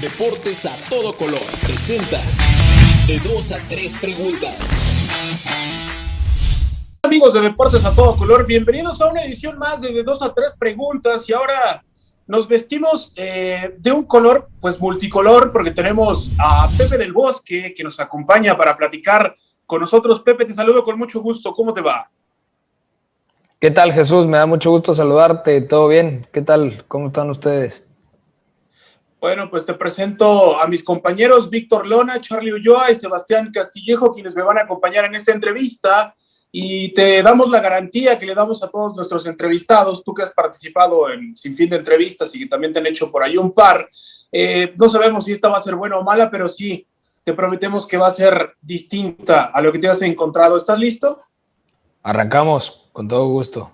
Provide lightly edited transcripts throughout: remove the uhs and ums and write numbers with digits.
Deportes a todo color presenta de 2 a 3 preguntas. Amigos de Deportes a todo color, bienvenidos a una edición más de 2 a 3 preguntas. Y ahora nos vestimos de un color pues multicolor, porque tenemos a Pepe del Bosque que nos acompaña para platicar con nosotros. Pepe, te saludo con mucho gusto, ¿cómo te va? ¿Qué tal, Jesús? Me da mucho gusto saludarte. ¿Todo bien? ¿Qué tal? ¿Cómo están ustedes? Bueno, pues te presento a mis compañeros Víctor Lona, Charlie Ulloa y Sebastián Castillejo, quienes me van a acompañar en esta entrevista, y te damos la garantía que le damos a todos nuestros entrevistados, tú que has participado en sin fin de entrevistas y que también te han hecho por ahí un par. No sabemos si esta va a ser buena o mala, pero sí, te prometemos que va a ser distinta a lo que te has encontrado. ¿Estás listo? Arrancamos, con todo gusto.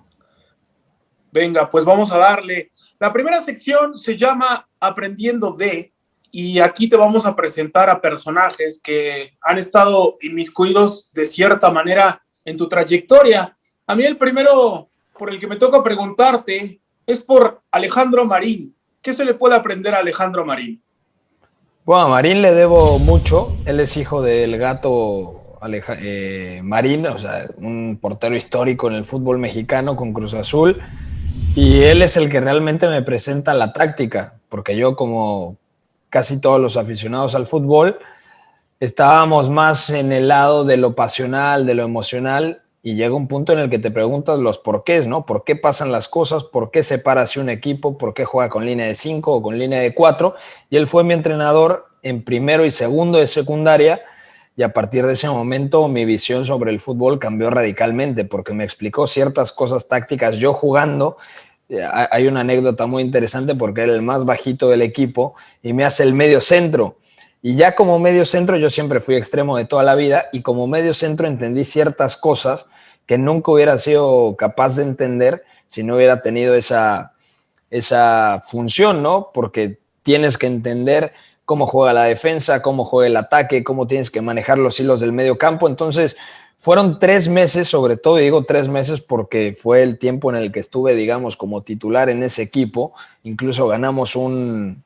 Venga, pues vamos a darle. La primera sección se llama Aprendiendo de, y aquí te vamos a presentar a personajes que han estado inmiscuidos de cierta manera en tu trayectoria. A mí el primero por el que me toca preguntarte es por Alejandro Marín. ¿Qué se le puede aprender a Alejandro Marín? Bueno, a Marín le debo mucho. Él es hijo del gato Marín, o sea, un portero histórico en el fútbol mexicano con Cruz Azul. Y él es el que realmente me presenta la táctica, porque yo, como casi todos los aficionados al fútbol, estábamos más en el lado de lo pasional, de lo emocional, y llega un punto en el que te preguntas los porqués, ¿no? ¿Por qué pasan las cosas? ¿Por qué se para así un equipo? ¿Por qué juega con línea de 5 o con línea de 4? Y él fue mi entrenador en primero y segundo de secundaria, y a partir de ese momento mi visión sobre el fútbol cambió radicalmente, porque me explicó ciertas cosas tácticas yo jugando. Hay una anécdota muy interesante porque era el más bajito del equipo y me hace el medio centro. Y ya como medio centro, yo siempre fui extremo de toda la vida, y como medio centro entendí ciertas cosas que nunca hubiera sido capaz de entender si no hubiera tenido esa función, ¿no? Porque tienes que entender cómo juega la defensa, cómo juega el ataque, cómo tienes que manejar los hilos del medio campo. Entonces, fueron 3 meses, sobre todo, y digo 3 meses porque fue el tiempo en el que estuve, digamos, como titular en ese equipo. Incluso ganamos un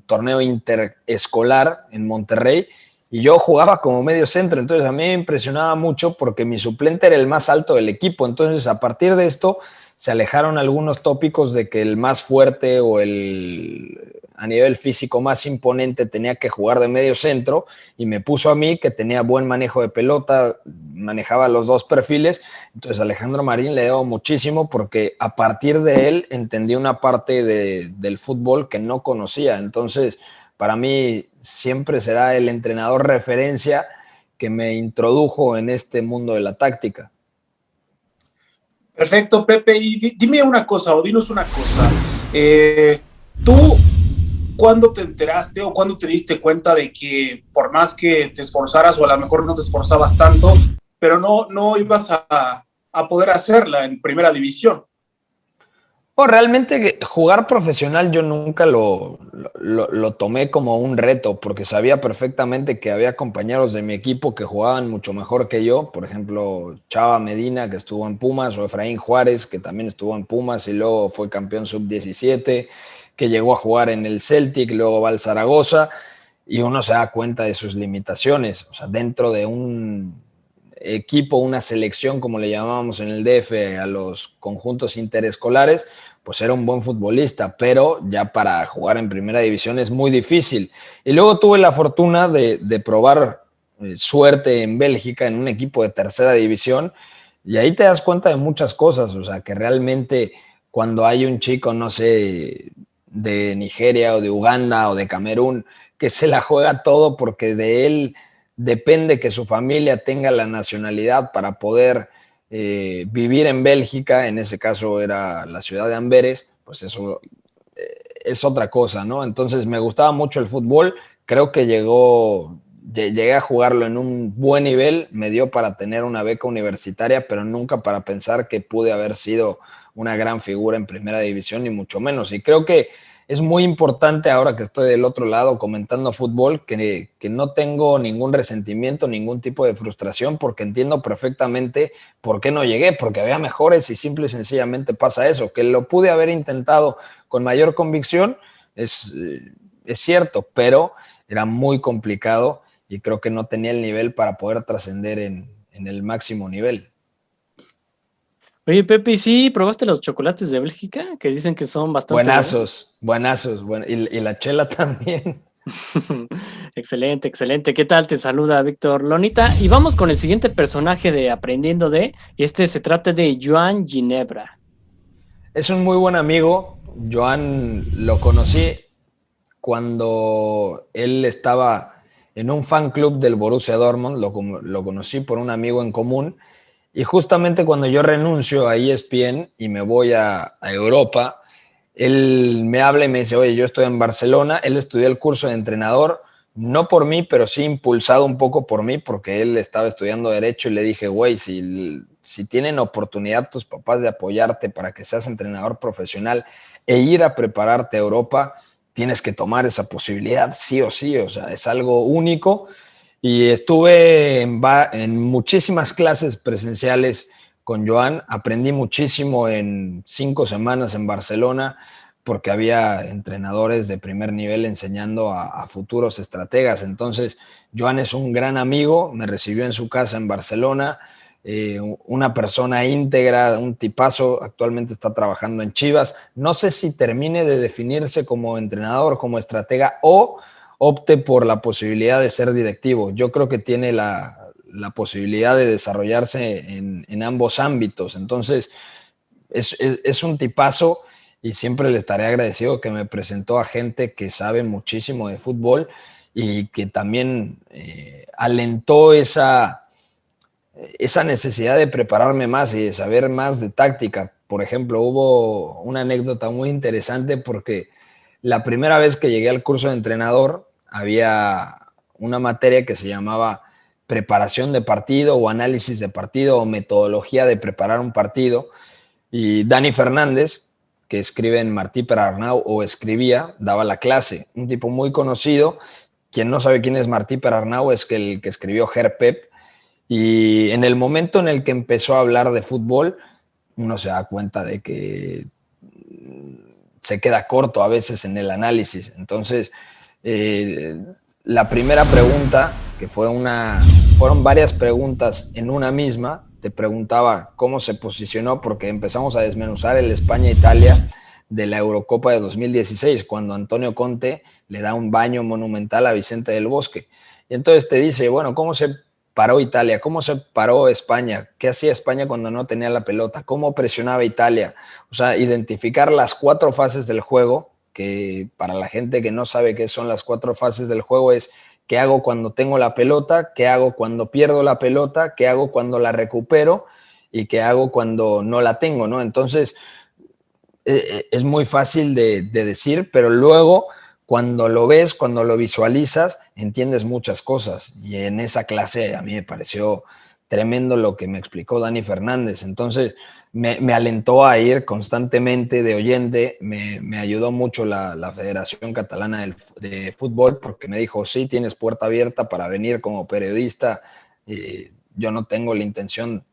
torneo interescolar en Monterrey, y yo jugaba como medio centro. Entonces a mí me impresionaba mucho porque mi suplente era el más alto del equipo. Entonces, a partir de esto se alejaron algunos tópicos de que el más fuerte o el a nivel físico más imponente tenía que jugar de medio centro, y me puso a mí, que tenía buen manejo de pelota, manejaba los dos perfiles. Entonces, Alejandro Marín le debo muchísimo porque a partir de él entendí una parte del fútbol que no conocía. Entonces, para mí siempre será el entrenador referencia que me introdujo en este mundo de la táctica. Perfecto, Pepe. Y dime una cosa, o dinos una cosa. ¿Tú cuándo te enteraste o cuándo te diste cuenta de que por más que te esforzaras, o a lo mejor no te esforzabas tanto, pero no ibas a poder hacerla en primera división? Pues realmente jugar profesional yo nunca lo tomé como un reto, porque sabía perfectamente que había compañeros de mi equipo que jugaban mucho mejor que yo. Por ejemplo, Chava Medina, que estuvo en Pumas, o Efraín Juárez, que también estuvo en Pumas y luego fue campeón sub-17, que llegó a jugar en el Celtic, luego va al Zaragoza, y uno se da cuenta de sus limitaciones. O sea, dentro de un equipo, una selección, como le llamábamos en el DF a los conjuntos interescolares, pues era un buen futbolista, pero ya para jugar en primera división es muy difícil. Y luego tuve la fortuna de probar suerte en Bélgica, en un equipo de tercera división, y ahí te das cuenta de muchas cosas. O sea, que realmente cuando hay un chico, no sé, de Nigeria o de Uganda o de Camerún, que se la juega todo porque de él depende que su familia tenga la nacionalidad para poder vivir en Bélgica, en ese caso era la ciudad de Amberes, pues eso es otra cosa, ¿no? Entonces me gustaba mucho el fútbol, creo que llegué a jugarlo en un buen nivel, me dio para tener una beca universitaria, pero nunca para pensar que pude haber sido una gran figura en primera división, ni mucho menos. Y creo que es muy importante, ahora que estoy del otro lado comentando fútbol, que no tengo ningún resentimiento, ningún tipo de frustración, porque entiendo perfectamente por qué no llegué, porque había mejores y simple y sencillamente pasa eso. Que lo pude haber intentado con mayor convicción es cierto, pero era muy complicado y creo que no tenía el nivel para poder trascender en el máximo nivel. Oye, Pepe, ¿sí probaste los chocolates de Bélgica? Que dicen que son bastante Buenazos, y la chela también. Excelente, excelente. ¿Qué tal? Te saluda Víctor Lonita. Y vamos con el siguiente personaje de Aprendiendo de, y se trata de Joan Ginebra. Es un muy buen amigo. Joan lo conocí cuando él estaba en un fan club del Borussia Dortmund. Lo conocí por un amigo en común. Y justamente cuando yo renuncio a ESPN y me voy a Europa, él me habla y me dice, oye, yo estoy en Barcelona. Él estudió el curso de entrenador, no por mí, pero sí impulsado un poco por mí, porque él estaba estudiando Derecho y le dije, güey, si tienen oportunidad tus papás de apoyarte para que seas entrenador profesional e ir a prepararte a Europa, tienes que tomar esa posibilidad sí o sí, o sea, es algo único. Y estuve en muchísimas clases presenciales con Joan, aprendí muchísimo en 5 semanas en Barcelona, porque había entrenadores de primer nivel enseñando a futuros estrategas. Entonces, Joan es un gran amigo, me recibió en su casa en Barcelona, una persona íntegra, un tipazo, actualmente está trabajando en Chivas. No sé si termine de definirse como entrenador, como estratega o opte por la posibilidad de ser directivo. Yo creo que tiene la posibilidad de desarrollarse en ambos ámbitos. Entonces, es un tipazo y siempre le estaré agradecido que me presentó a gente que sabe muchísimo de fútbol y que también alentó esa necesidad de prepararme más y de saber más de táctica. Por ejemplo, hubo una anécdota muy interesante porque la primera vez que llegué al curso de entrenador había una materia que se llamaba preparación de partido o análisis de partido o metodología de preparar un partido. Y Dani Fernández, que escribe en Martí Perarnau o escribía, daba la clase. Un tipo muy conocido. Quien no sabe quién es Martí Perarnau es el que escribió Ger Pep. Y en el momento en el que empezó a hablar de fútbol, uno se da cuenta de que se queda corto a veces en el análisis. Entonces, la primera pregunta, que fueron varias preguntas en una misma, te preguntaba cómo se posicionó, porque empezamos a desmenuzar el España-Italia de la Eurocopa de 2016, cuando Antonio Conte le da un baño monumental a Vicente del Bosque. Y entonces te dice, bueno, ¿cómo se paró Italia? ¿Cómo se paró España? ¿Qué hacía España cuando no tenía la pelota? ¿Cómo presionaba Italia? O sea, identificar las 4 fases del juego, que para la gente que no sabe qué son las 4 fases del juego es qué hago cuando tengo la pelota, qué hago cuando pierdo la pelota, qué hago cuando la recupero y qué hago cuando no la tengo, ¿no? Entonces, es muy fácil de decir, pero luego cuando lo ves, cuando lo visualizas, entiendes muchas cosas. Y en esa clase a mí me pareció tremendo lo que me explicó Dani Fernández. Entonces me alentó a ir constantemente de oyente. Me ayudó mucho la Federación Catalana de Fútbol, porque me dijo, sí, tienes puerta abierta para venir como periodista. Yo no tengo la intención,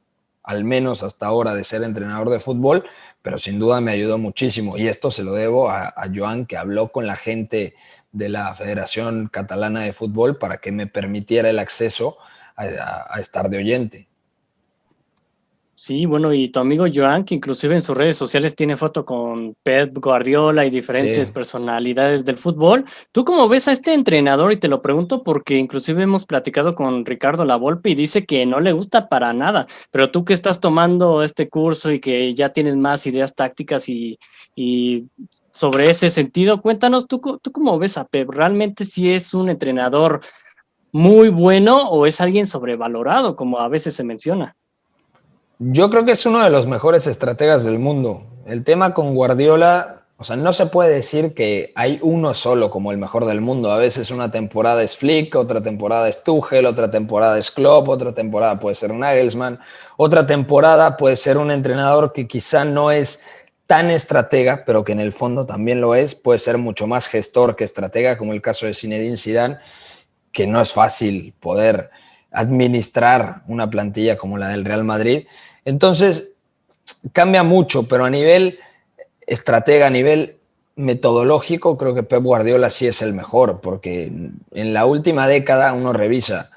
al menos hasta ahora, de ser entrenador de fútbol, pero sin duda me ayudó muchísimo. Y esto se lo debo a Joan, que habló con la gente de la Federación Catalana de Fútbol para que me permitiera el acceso a estar de oyente. Sí, bueno, y tu amigo Joan, que inclusive en sus redes sociales tiene foto con Pep Guardiola y diferentes personalidades del fútbol. ¿Tú cómo ves a este entrenador? Y te lo pregunto porque inclusive hemos platicado con Ricardo Lavolpe y dice que no le gusta para nada. Pero tú que estás tomando este curso y que ya tienes más ideas tácticas y sobre ese sentido, cuéntanos, ¿tú cómo ves a Pep? ¿Realmente sí es un entrenador muy bueno o es alguien sobrevalorado, como a veces se menciona? Yo creo que es uno de los mejores estrategas del mundo. El tema con Guardiola, o sea, no se puede decir que hay uno solo como el mejor del mundo. A veces una temporada es Flick, otra temporada es Tuchel, otra temporada es Klopp, otra temporada puede ser Nagelsmann, otra temporada puede ser un entrenador que quizá no es tan estratega, pero que en el fondo también lo es. Puede ser mucho más gestor que estratega, como el caso de Zinedine Zidane, que no es fácil poder administrar una plantilla como la del Real Madrid. Entonces, cambia mucho, pero a nivel estratega, a nivel metodológico, creo que Pep Guardiola sí es el mejor, porque en la última década uno revisa,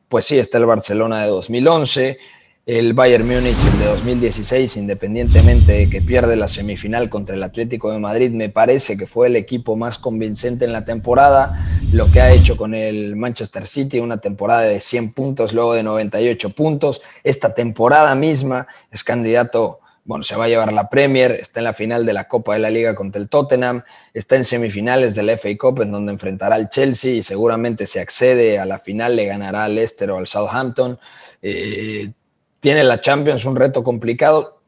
pues sí, está el Barcelona de 2011, el Bayern Múnich de 2016, independientemente de que pierde la semifinal contra el Atlético de Madrid, me parece que fue el equipo más convincente en la temporada. Lo que ha hecho con el Manchester City, una temporada de 100 puntos, luego de 98 puntos. Esta temporada misma es candidato, bueno, se va a llevar la Premier, está en la final de la Copa de la Liga contra el Tottenham, está en semifinales de la FA Cup, en donde enfrentará al Chelsea y seguramente si accede a la final le ganará al Leicester o al Southampton. Tiene la Champions, un reto complicado,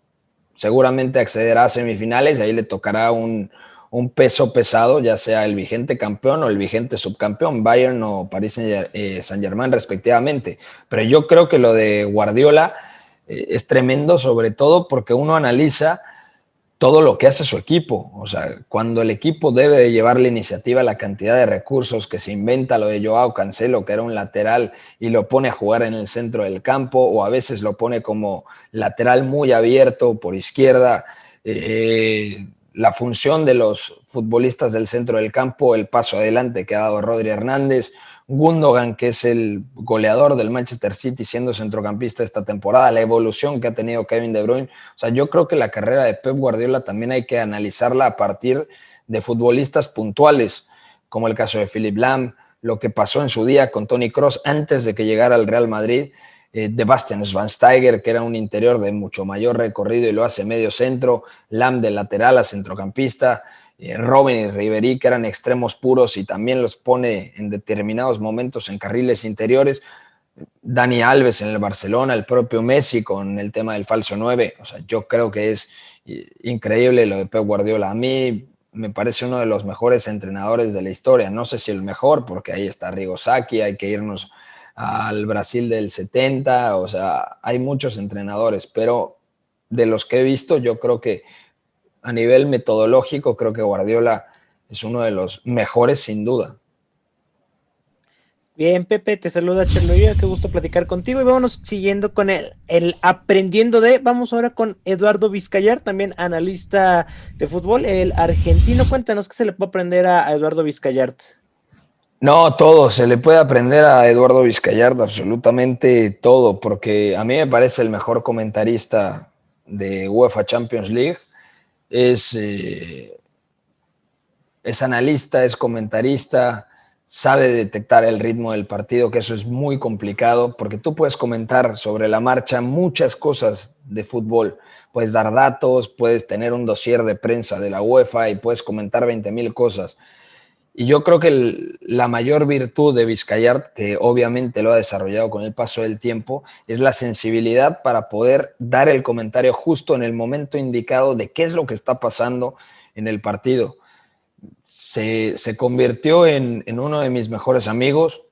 seguramente accederá a semifinales y ahí le tocará un peso pesado, ya sea el vigente campeón o el vigente subcampeón, Bayern o Paris Saint-Germain respectivamente. Pero yo creo que lo de Guardiola es tremendo, sobre todo porque uno analiza todo lo que hace su equipo. O sea, cuando el equipo debe de llevar la iniciativa, la cantidad de recursos que se inventa, lo de Joao Cancelo, que era un lateral, y lo pone a jugar en el centro del campo, o a veces lo pone como lateral muy abierto por izquierda. La función de los futbolistas del centro del campo, el paso adelante que ha dado Rodri Hernández, Gundogan, que es el goleador del Manchester City siendo centrocampista esta temporada, la evolución que ha tenido Kevin De Bruyne. O sea, yo creo que la carrera de Pep Guardiola también hay que analizarla a partir de futbolistas puntuales, como el caso de Philipp Lahm, lo que pasó en su día con Toni Kroos antes de que llegara al Real Madrid, de Bastian Schweinsteiger, que era un interior de mucho mayor recorrido y lo hace medio centro, Lahm de lateral a centrocampista, Robben y Ribéry, que eran extremos puros y también los pone en determinados momentos en carriles interiores, Dani Alves en el Barcelona, el propio Messi con el tema del falso 9. O sea, yo creo que es increíble lo de Pep Guardiola. A mí me parece uno de los mejores entrenadores de la historia, no sé si el mejor, porque ahí está Arrigo Sacchi, hay que irnos al Brasil del 70, o sea, hay muchos entrenadores, pero de los que he visto, yo creo que a nivel metodológico, creo que Guardiola es uno de los mejores sin duda. Bien, Pepe, te saluda Chernobyl, qué gusto platicar contigo y vámonos siguiendo con el aprendiendo de, vamos ahora con Eduardo Vizcayart, también analista de fútbol, el argentino. Cuéntanos qué se le puede aprender a Eduardo Vizcayart. No, todo, se le puede aprender a Eduardo Vizcayart, absolutamente todo, porque a mí me parece el mejor comentarista de UEFA Champions League. Es analista, es comentarista, sabe detectar el ritmo del partido, que eso es muy complicado, porque tú puedes comentar sobre la marcha muchas cosas de fútbol. Puedes dar datos, puedes tener un dossier de prensa de la UEFA y puedes comentar 20,000 cosas. Y yo creo que la mayor virtud de Vizcayart, que obviamente lo ha desarrollado con el paso del tiempo, es la sensibilidad para poder dar el comentario justo en el momento indicado de qué es lo que está pasando en el partido. Se convirtió en uno de mis mejores amigos.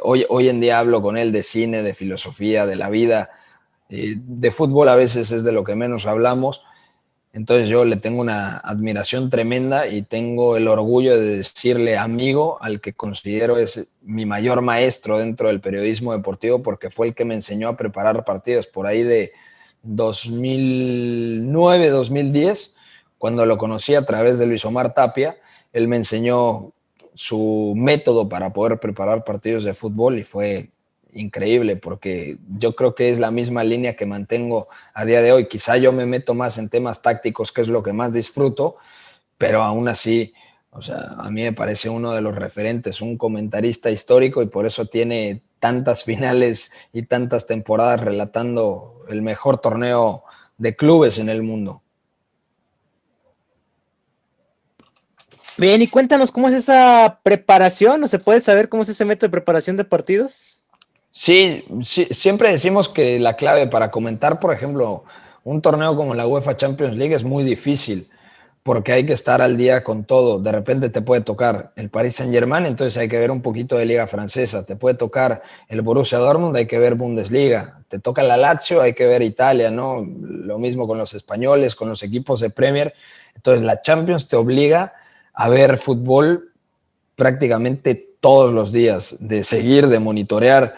Hoy en día hablo con él de cine, de filosofía, de la vida. De fútbol a veces es de lo que menos hablamos. Entonces yo le tengo una admiración tremenda y tengo el orgullo de decirle amigo al que considero es mi mayor maestro dentro del periodismo deportivo, porque fue el que me enseñó a preparar partidos por ahí de 2009, 2010, cuando lo conocí a través de Luis Omar Tapia. Él me enseñó su método para poder preparar partidos de fútbol y fue increíble, porque yo creo que es la misma línea que mantengo a día de hoy. Quizá yo me meto más en temas tácticos, que es lo que más disfruto, pero aún así, o sea, a mí me parece uno de los referentes, un comentarista histórico, y por eso tiene tantas finales y tantas temporadas relatando el mejor torneo de clubes en el mundo. Bien, y cuéntanos cómo es esa preparación, ¿o se puede saber cómo es ese método de preparación de partidos? Sí, siempre decimos que la clave para comentar, por ejemplo, un torneo como la UEFA Champions League es muy difícil, porque hay que estar al día con todo. De repente te puede tocar el Paris Saint-Germain, entonces hay que ver un poquito de Liga Francesa. Te puede tocar el Borussia Dortmund, hay que ver Bundesliga. Te toca la Lazio, hay que ver Italia, ¿no? Lo mismo con los españoles, con los equipos de Premier. Entonces la Champions te obliga a ver fútbol prácticamente todos los días, de seguir, de monitorear.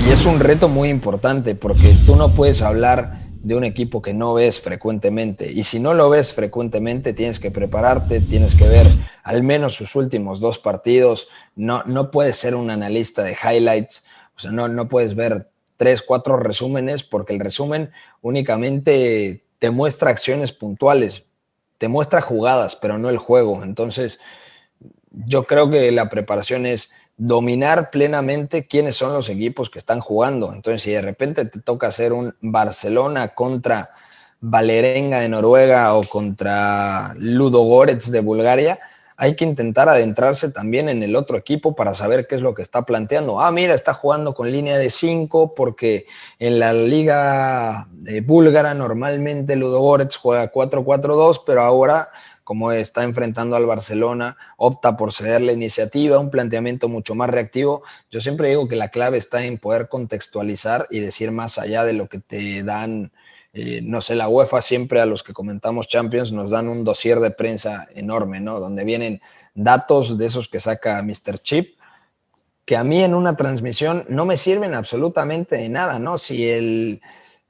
Y es un reto muy importante, porque tú no puedes hablar de un equipo que no ves frecuentemente. Y si no lo ves frecuentemente, tienes que prepararte, tienes que ver al menos sus últimos 2 partidos. No puedes ser un analista de highlights, o sea, no puedes ver 3, 4 resúmenes, porque el resumen únicamente te muestra acciones puntuales, te muestra jugadas, pero no el juego. Entonces, yo creo que la preparación es dominar plenamente quiénes son los equipos que están jugando. Entonces, si de repente te toca hacer un Barcelona contra Vålerenga de Noruega o contra Ludogorets de Bulgaria, hay que intentar adentrarse también en el otro equipo para saber qué es lo que está planteando. Mira, está jugando con línea de 5 porque en la liga búlgara normalmente Ludogorets juega 4-4-2, pero ahora, como está enfrentando al Barcelona, opta por ceder la iniciativa, un planteamiento mucho más reactivo. Yo siempre digo que la clave está en poder contextualizar y decir más allá de lo que te dan. No sé, la UEFA siempre, a los que comentamos Champions, nos dan un dossier de prensa enorme, ¿no? Donde vienen datos de esos que saca Mr. Chip, que a mí en una transmisión no me sirven absolutamente de nada, ¿no? Si el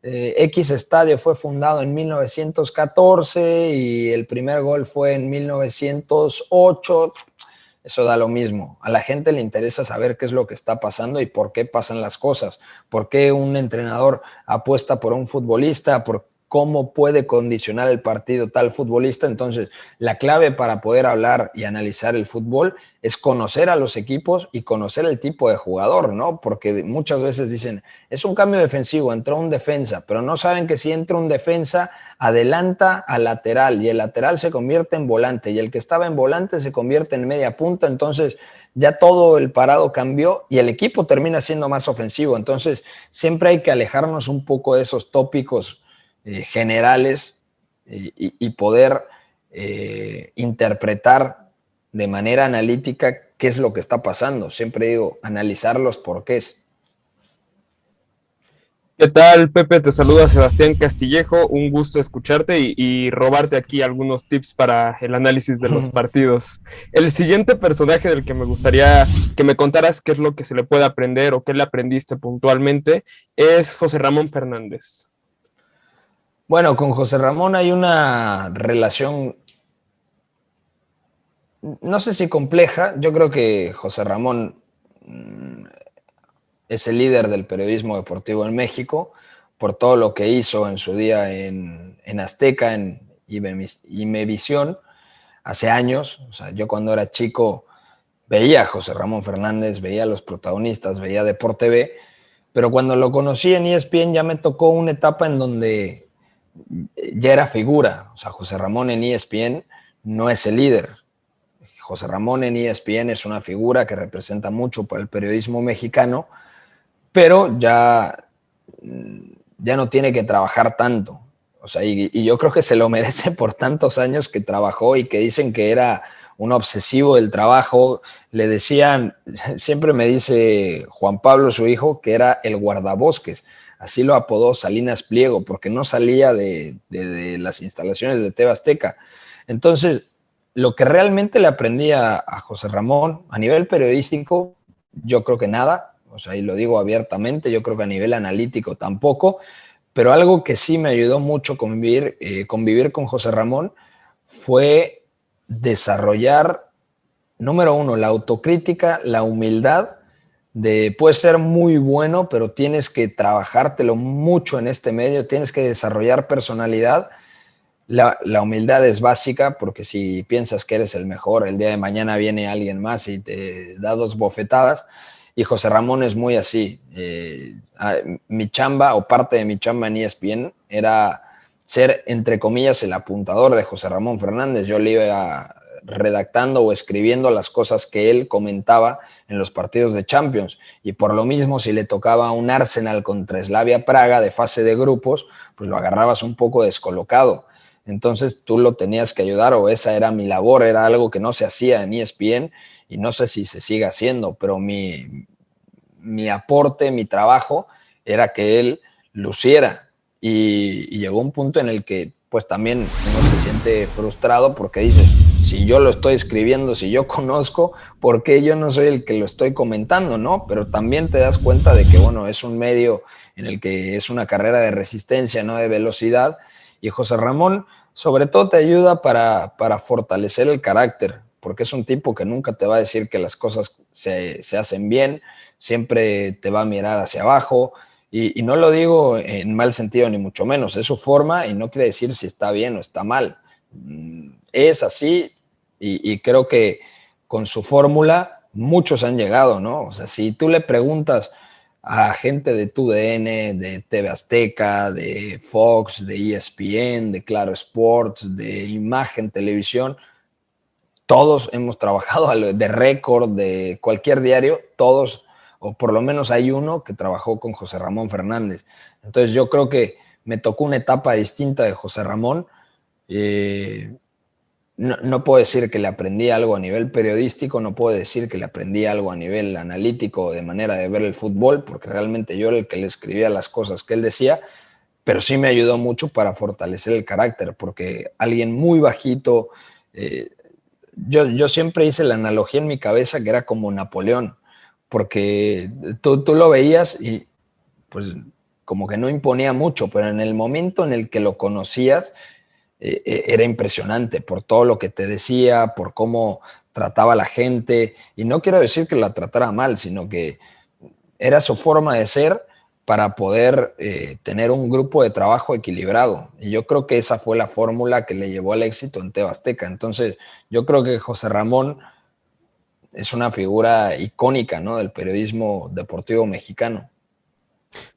X estadio fue fundado en 1914 y el primer gol fue en 1908, eso da lo mismo. A la gente le interesa saber qué es lo que está pasando y por qué pasan las cosas, por qué un entrenador apuesta por un futbolista, por cómo puede condicionar el partido tal futbolista. Entonces, la clave para poder hablar y analizar el fútbol es conocer a los equipos y conocer el tipo de jugador, ¿no? Porque muchas veces dicen, es un cambio defensivo, entró un defensa, pero no saben que si entra un defensa, adelanta al lateral y el lateral se convierte en volante y el que estaba en volante se convierte en media punta. Entonces, ya todo el parado cambió y el equipo termina siendo más ofensivo. Entonces, siempre hay que alejarnos un poco de esos tópicos generales y poder interpretar de manera analítica qué es lo que está pasando. Siempre digo, analizar los porqués. ¿Qué tal, Pepe? Te saluda Sebastián Castillejo. Un gusto escucharte y robarte aquí algunos tips para el análisis de los partidos. El siguiente personaje del que me gustaría que me contaras qué es lo que se le puede aprender o qué le aprendiste puntualmente es José Ramón Fernández. Bueno, con José Ramón hay una relación, no sé si compleja. Yo creo que José Ramón es el líder del periodismo deportivo en México por todo lo que hizo en su día en Azteca, en Imevisión, hace años. O sea, yo cuando era chico veía a José Ramón Fernández, veía a los protagonistas, veía Deport TV, pero cuando lo conocí en ESPN ya me tocó una etapa en donde ya era figura. O sea, José Ramón en ESPN no es el líder. José Ramón en ESPN es una figura que representa mucho para el periodismo mexicano, pero ya no tiene que trabajar tanto. O sea, y yo creo que se lo merece por tantos años que trabajó y que dicen que era un obsesivo del trabajo. Le decían, siempre me dice Juan Pablo, su hijo, que era el guardabosques. Así lo apodó Salinas Pliego, porque no salía de las instalaciones de TV Azteca. Entonces, lo que realmente le aprendí a José Ramón a nivel periodístico, yo creo que nada. O sea, y lo digo abiertamente, yo creo que a nivel analítico tampoco. Pero algo que sí me ayudó mucho convivir con José Ramón fue desarrollar, número uno, la autocrítica, la humildad. Puedes ser muy bueno, pero tienes que trabajártelo mucho en este medio, tienes que desarrollar personalidad. La humildad es básica, porque si piensas que eres el mejor, el día de mañana viene alguien más y te da 2 bofetadas. Y José Ramón es muy así. Mi chamba, o parte de mi chamba en ESPN, era ser, entre comillas, el apuntador de José Ramón Fernández. Yo le iba redactando o escribiendo las cosas que él comentaba en los partidos de Champions, y por lo mismo, si le tocaba un Arsenal contra Slavia Praga de fase de grupos, pues lo agarrabas un poco descolocado. Entonces tú lo tenías que ayudar, o esa era mi labor. Era algo que no se hacía en ESPN y no sé si se sigue haciendo, pero mi aporte, mi trabajo era que él luciera, y llegó un punto en el que pues también uno se siente frustrado porque dices, si yo lo estoy escribiendo, si yo conozco, ¿por qué yo no soy el que lo estoy comentando, no? Pero también te das cuenta de que, bueno, es un medio en el que es una carrera de resistencia, no de velocidad. Y José Ramón, sobre todo, te ayuda para fortalecer el carácter, porque es un tipo que nunca te va a decir que las cosas se hacen bien, siempre te va a mirar hacia abajo. Y no lo digo en mal sentido, ni mucho menos. Es su forma y no quiere decir si está bien o está mal. Es así y creo que con su fórmula muchos han llegado, ¿no? O sea, si tú le preguntas a gente de TUDN, de TV Azteca, de Fox, de ESPN, de Claro Sports, de Imagen Televisión, todos hemos trabajado de Récord, de cualquier diario, todos, o por lo menos hay uno que trabajó con José Ramón Fernández. Entonces yo creo que me tocó una etapa distinta de José Ramón. No puedo decir que le aprendí algo a nivel periodístico, no puedo decir que le aprendí algo a nivel analítico de manera de ver el fútbol, porque realmente yo era el que le escribía las cosas que él decía, pero sí me ayudó mucho para fortalecer el carácter, porque alguien muy bajito, yo siempre hice la analogía en mi cabeza que era como Napoleón, porque tú lo veías y pues como que no imponía mucho, pero en el momento en el que lo conocías, era impresionante por todo lo que te decía, por cómo trataba a la gente, y no quiero decir que la tratara mal, sino que era su forma de ser para poder tener un grupo de trabajo equilibrado, y yo creo que esa fue la fórmula que le llevó al éxito en TV Azteca. Entonces yo creo que José Ramón es una figura icónica, ¿no?, del periodismo deportivo mexicano.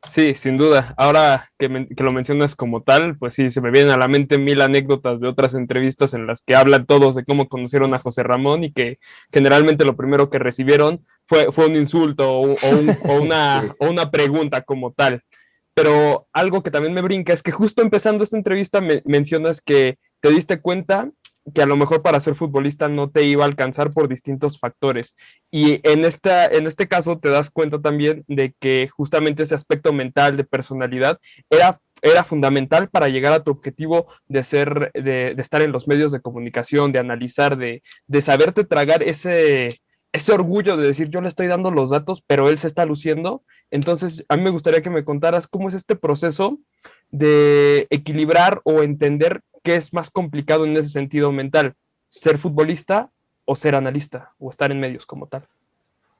Sí, sin duda. Ahora que lo mencionas como tal, pues sí, se me vienen a la mente 1000 anécdotas de otras entrevistas en las que hablan todos de cómo conocieron a José Ramón y que generalmente lo primero que recibieron fue un insulto o una pregunta como tal. Pero algo que también me brinca es que justo empezando esta entrevista mencionas que te diste cuenta que a lo mejor para ser futbolista no te iba a alcanzar por distintos factores. Y en este caso te das cuenta también de que justamente ese aspecto mental de personalidad era fundamental para llegar a tu objetivo de estar en los medios de comunicación, de analizar, de saberte tragar ese orgullo de decir yo le estoy dando los datos, pero él se está luciendo. Entonces, a mí me gustaría que me contaras cómo es este proceso de equilibrar o entender qué es más complicado en ese sentido mental, ser futbolista o ser analista o estar en medios como tal.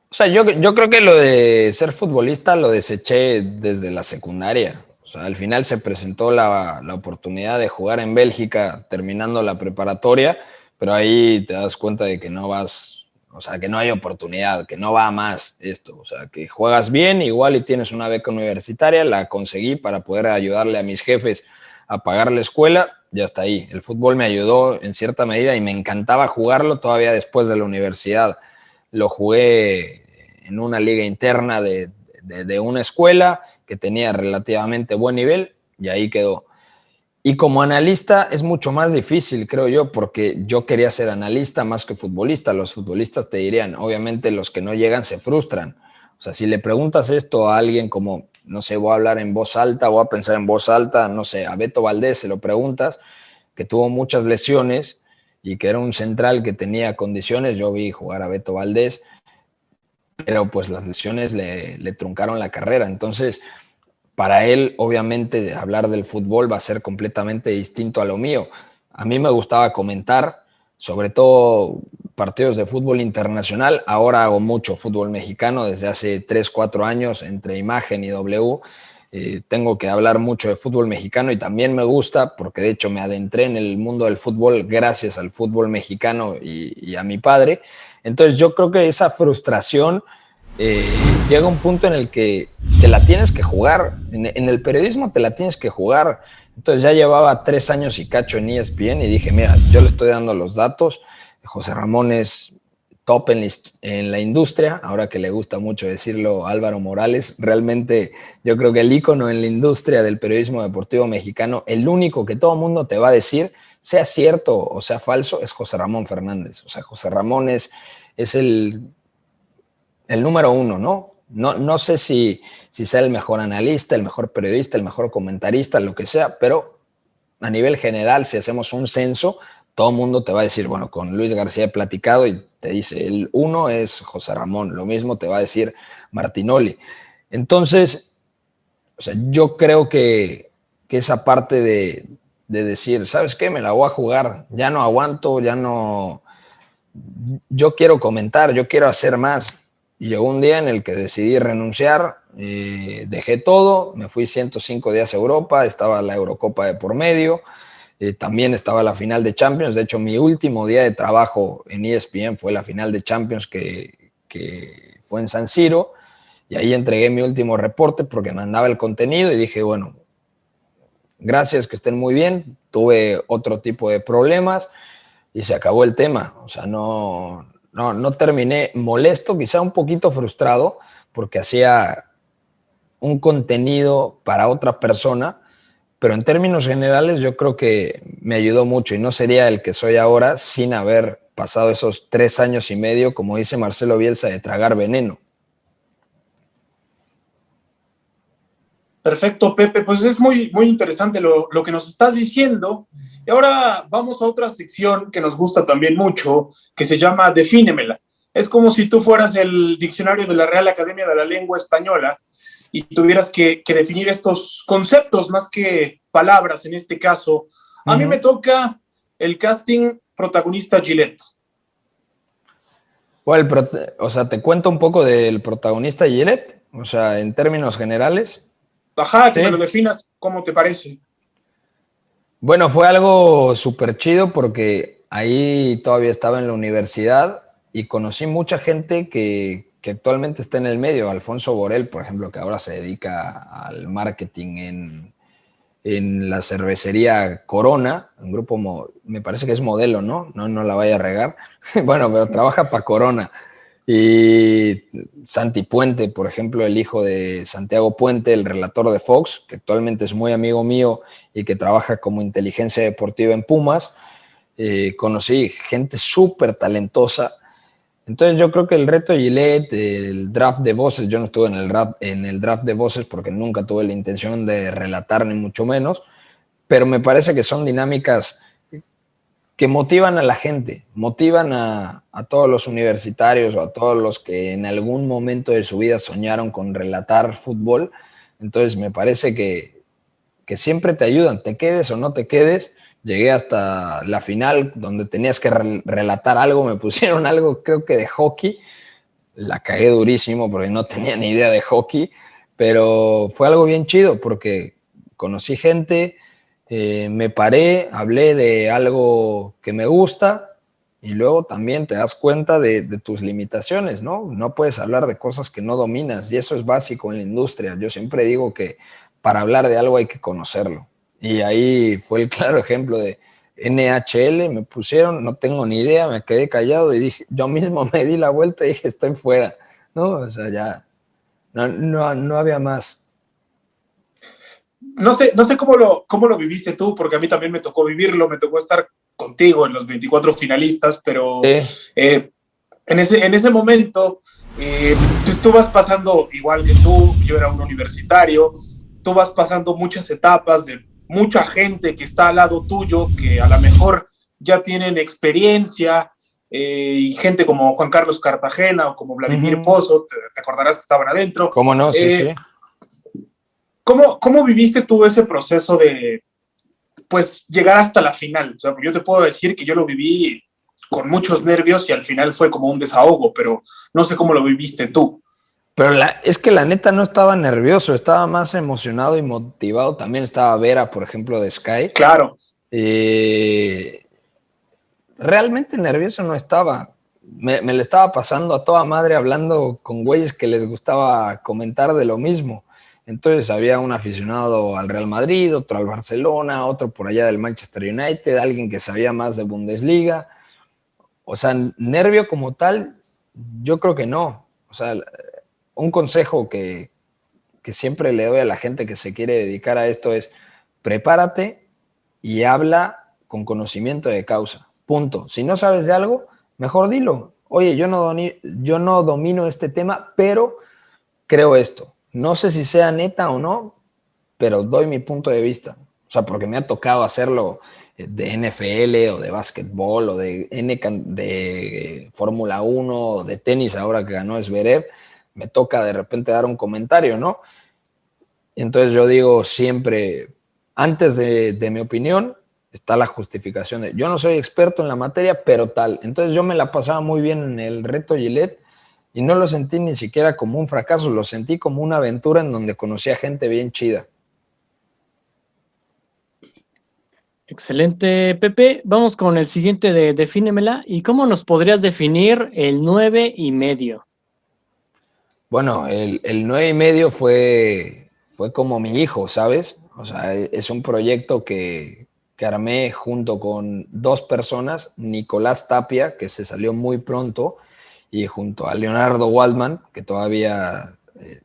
O sea, yo creo que lo de ser futbolista lo deseché desde la secundaria. O sea, al final se presentó la oportunidad de jugar en Bélgica terminando la preparatoria, pero ahí te das cuenta de que no vas, o sea, que no hay oportunidad, que no va más esto. O sea, que juegas bien, igual y tienes una beca universitaria, la conseguí para poder ayudarle a mis jefes a pagar la escuela, ya está ahí. El fútbol me ayudó en cierta medida y me encantaba jugarlo todavía después de la universidad. Lo jugué en una liga interna de una escuela que tenía relativamente buen nivel y ahí quedó. Y como analista es mucho más difícil, creo yo, porque yo quería ser analista más que futbolista. Los futbolistas te dirían, obviamente los que no llegan se frustran. O sea, si le preguntas esto a alguien como, no sé, voy a hablar en voz alta, voy a pensar en voz alta, no sé, a Beto Valdés se lo preguntas, que tuvo muchas lesiones y que era un central que tenía condiciones. Yo vi jugar a Beto Valdés, pero pues las lesiones le truncaron la carrera. Entonces, para él, obviamente, hablar del fútbol va a ser completamente distinto a lo mío. A mí me gustaba comentar, sobre todo partidos de fútbol internacional. Ahora hago mucho fútbol mexicano desde hace 3, 4 años entre Imagen y W. Tengo que hablar mucho de fútbol mexicano y también me gusta porque de hecho me adentré en el mundo del fútbol gracias al fútbol mexicano y a mi padre. Entonces yo creo que esa frustración llega a un punto en el que te la tienes que jugar. En el periodismo te la tienes que jugar. Entonces ya llevaba 3 años y cacho en ESPN y dije, mira, yo le estoy dando los datos. José Ramón es top en la industria, ahora que le gusta mucho decirlo Álvaro Morales. Realmente yo creo que el ícono en la industria del periodismo deportivo mexicano, el único que todo el mundo te va a decir, sea cierto o sea falso, es José Ramón Fernández. O sea, José Ramón es el número uno, ¿no? No sé si sea el mejor analista, el mejor periodista, el mejor comentarista, lo que sea, pero a nivel general, si hacemos un censo, todo el mundo te va a decir, bueno, con Luis García he platicado y te dice, el uno es José Ramón, lo mismo te va a decir Martinoli. Entonces, O sea, yo creo que esa parte de decir, ¿sabes qué? Me la voy a jugar, ya no aguanto, ya no... Yo quiero comentar, yo quiero hacer más. Y llegó un día en el que decidí renunciar, dejé todo, me fui 105 días a Europa, estaba la Eurocopa de por medio, también estaba la final de Champions. De hecho, mi último día de trabajo en ESPN fue la final de Champions que fue en San Siro, y ahí entregué mi último reporte porque mandaba el contenido y dije, bueno, gracias, que estén muy bien. Tuve otro tipo de problemas y se acabó el tema. O sea, no terminé molesto, quizá un poquito frustrado, porque hacía un contenido para otra persona, pero en términos generales yo creo que me ayudó mucho y no sería el que soy ahora sin haber pasado esos 3 años y medio, como dice Marcelo Bielsa, de tragar veneno. Perfecto, Pepe. Pues es muy, muy interesante lo que nos estás diciendo. Y ahora vamos a otra sección que nos gusta también mucho, que se llama Defínemela. Es como si tú fueras el diccionario de la Real Academia de la Lengua Española y tuvieras que definir estos conceptos más que palabras en este caso. A mí me toca el casting protagonista Gillette. O sea, te cuento un poco del protagonista Gillette, o sea, en términos generales. Ajá, que Sí. me lo definas, ¿cómo te parece? Bueno, fue algo súper chido porque ahí todavía estaba en la universidad y conocí mucha gente que actualmente está en el medio. Alfonso Borel, por ejemplo, que ahora se dedica al marketing en la cervecería Corona, un grupo, me parece que es Modelo, ¿no? No la vaya a regar. Bueno, pero trabaja para Corona. Y Santi Puente, por ejemplo, el hijo de Santiago Puente, el relator de Fox, que actualmente es muy amigo mío y que trabaja como inteligencia deportiva en Pumas. Conocí gente súper talentosa. Entonces yo creo que el reto de Gillette, el draft de voces, yo no estuve en el draft de voces porque nunca tuve la intención de relatar ni mucho menos, pero me parece que son dinámicas que motivan a la gente, motivan a todos los universitarios o a todos los que en algún momento de su vida soñaron con relatar fútbol. Entonces me parece que siempre te ayudan, te quedes o no te quedes. Llegué hasta la final donde tenías que relatar algo, me pusieron algo creo que de hockey, la cagué durísimo porque no tenía ni idea de hockey, pero fue algo bien chido porque conocí gente, me paré, hablé de algo que me gusta y luego también te das cuenta de tus limitaciones, ¿no? No puedes hablar de cosas que no dominas y eso es básico en la industria. Yo siempre digo que para hablar de algo hay que conocerlo. Y ahí fue el claro ejemplo de NHL, me pusieron, no tengo ni idea, me quedé callado y dije, yo mismo me di la vuelta y dije, estoy fuera, ¿no? O sea, ya no había más. No sé cómo lo viviste tú, porque a mí también me tocó vivirlo, me tocó estar contigo en los 24 finalistas, pero en ese momento pues tú vas pasando, igual que tú, yo era un universitario, tú vas pasando muchas etapas de mucha gente que está al lado tuyo, que a lo mejor ya tienen experiencia, y gente como Juan Carlos Cartagena o como Vladimir Pozo, te acordarás que estaban adentro. ¿Cómo no? Sí. ¿Cómo viviste tú ese proceso de, pues, llegar hasta la final? O sea, yo te puedo decir que yo lo viví con muchos nervios y al final fue como un desahogo, pero no sé cómo lo viviste tú. Pero es que la neta no estaba nervioso, estaba más emocionado y motivado. También estaba Vera, por ejemplo, de Sky. Claro. Realmente nervioso no estaba. Me le estaba pasando a toda madre hablando con güeyes que les gustaba comentar de lo mismo. Entonces había un aficionado al Real Madrid, otro al Barcelona, otro por allá del Manchester United, alguien que sabía más de Bundesliga. O sea, nervio como tal, yo creo que no. O sea, un consejo que siempre le doy a la gente que se quiere dedicar a esto es prepárate y habla con conocimiento de causa. Punto. Si no sabes de algo, mejor dilo. Oye, yo no domino este tema, pero creo esto. No sé si sea neta o no, pero doy mi punto de vista. O sea, porque me ha tocado hacerlo de NFL o de básquetbol o de Fórmula 1 o de tenis ahora que ganó Zverev. Me toca de repente dar un comentario, ¿no? Entonces yo digo siempre, antes de mi opinión, está la justificación de, yo no soy experto en la materia, pero tal. Entonces yo me la pasaba muy bien en el reto Gillette y no lo sentí ni siquiera como un fracaso, lo sentí como una aventura en donde conocí a gente bien chida. Excelente, Pepe. Vamos con el siguiente de Defínemela. ¿Y cómo nos podrías definir el 9,5? Bueno, el 9,5 fue como mi hijo, ¿sabes? O sea, es un proyecto que armé junto con 2 personas, Nicolás Tapia, que se salió muy pronto, y junto a Leonardo Waldman, que todavía,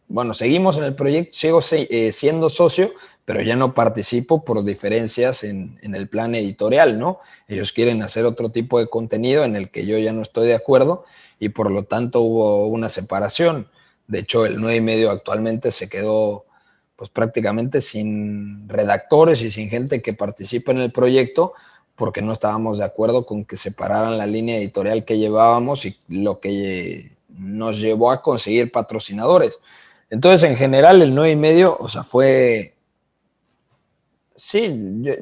bueno, seguimos en el proyecto, sigo siendo socio, pero ya no participo por diferencias en el plan editorial, ¿no? Ellos quieren hacer otro tipo de contenido en el que yo ya no estoy de acuerdo y por lo tanto hubo una separación. De hecho, el 9,5 actualmente se quedó pues prácticamente sin redactores y sin gente que participe en el proyecto porque no estábamos de acuerdo con que separaran la línea editorial que llevábamos y lo que nos llevó a conseguir patrocinadores. Entonces, en general, el 9,5, o sea, fue, sí,